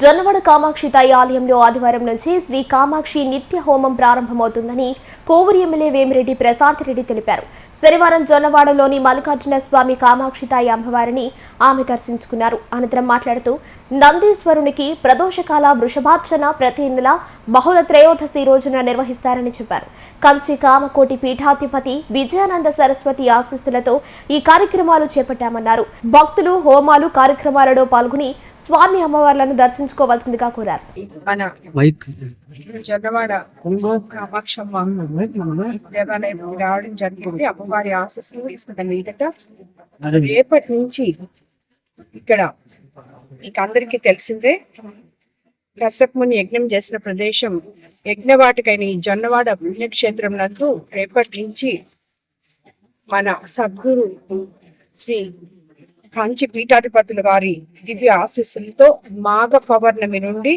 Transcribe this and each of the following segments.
జొన్నవాడ కామాక్షి తాయి ఆలయంలో ఆదివారం నుంచి శ్రీ కామాక్షి నిత్య హోమం ప్రారంభమవుతుందని కోవూరు ఎమ్మెల్యే వేమిరెడ్డి ప్రశాంత్ రెడ్డి తెలిపారు. శనివారం జొన్నవాడలోని మల్లికార్జున స్వామి కామాక్షి తాయి అమ్మవారిని ఆమె దర్శించుకున్నారు. అనంతరం మాట్లాడుతూ నందీశ్వరునికి ప్రదోషకాల వృషభార్చన ప్రతి నెల బహుళ త్రయోదశి రోజున నిర్వహిస్తారని చెప్పారు. కంచి కామకోటి పీఠాధిపతి విజయానంద సరస్వతి ఆశీస్సులతో ఈ కార్యక్రమాలు చేపట్టామన్నారు. భక్తులు హోమాలు కార్యక్రమాలలో పాల్గొని స్వామి అమ్మవార్లను దర్శించుకోవాల్సిందిగా కోరారు. మన జొన్నవాడ కామాక్షమ్మ దేవాలయం రావడం జరిగింది. అమ్మవారి ఆశీస్సులు తీసుకున్న మీదట రేపటి నుంచి ఇక్కడ మీకు అందరికీ తెలిసిందే కశ్యపుని యజ్ఞం చేసిన ప్రదేశం యజ్ఞవాటికైన ఈ జొన్నవాడ పుణ్యక్షేత్రం నందు రేపటి నుంచి మన సద్గురు శ్రీ కంచి పీఠాధిపతుల వారి దివ్య ఆశీస్సులతో మాఘ పౌర్ణమి నుండి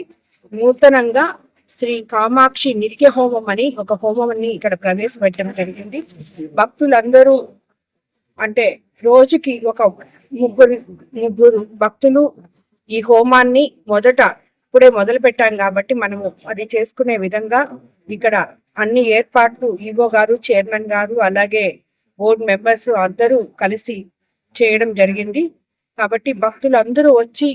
నూతనంగా శ్రీ కామాక్షి నిత్య హోమం అని ఒక హోమాన్ని ఇక్కడ ప్రవేశపెట్టడం జరిగింది. భక్తులందరూ అంటే రోజుకి ఒక ముగ్గురు భక్తులు ఈ హోమాన్ని ఇప్పుడే మొదలు పెట్టాం కాబట్టి మనము అది చేసుకునే విధంగా ఇక్కడ అన్ని ఏర్పాట్లు ఈవో గారు, చైర్మన్ గారు, అలాగే బోర్డు మెంబర్స్ అందరూ కలిసి చేయడం జరిగింది. కాబట్టి భక్తులు అందరూ వచ్చి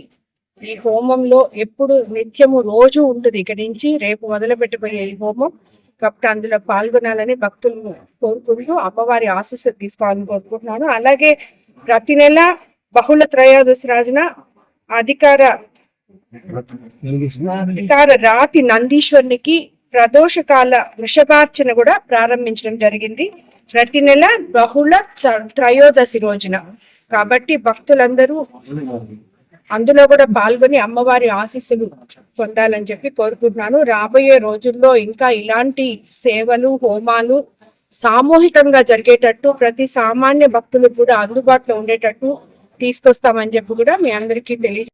ఈ హోమంలో ఎప్పుడు నిత్యము రోజు ఉంటుంది. ఇక్కడి నుంచి రేపు మొదలు పెట్టబోయే ఈ హోమం కాబట్టి అందులో పాల్గొనాలని భక్తులను కోరుకుంటూ అమ్మవారి ఆశీస్సులు తీసుకోవాలని కోరుకుంటున్నాను. అలాగే ప్రతి నెల బహుళ త్రయోదశి రోజున అధికార రాతి నందీశ్వరునికి ప్రదోషకాల వృషభార్చన కూడా ప్రారంభించడం జరిగింది. ప్రతి నెల బహుళ త్రయోదశి రోజున కాబట్టి భక్తులందరూ అందులో కూడా పాల్గొని అమ్మవారి ఆశీస్సులు పొందాలని చెప్పి కోరుకుంటున్నాను. రాబోయే రోజుల్లో ఇంకా ఇలాంటి సేవలు, హోమాలు సామూహికంగా జరిగేటట్టు ప్రతి సామాన్య భక్తులకు కూడా అందుబాటులో ఉండేటట్టు తీసుకొస్తామని చెప్పి కూడా మీ అందరికీ తెలియజేస్తాను.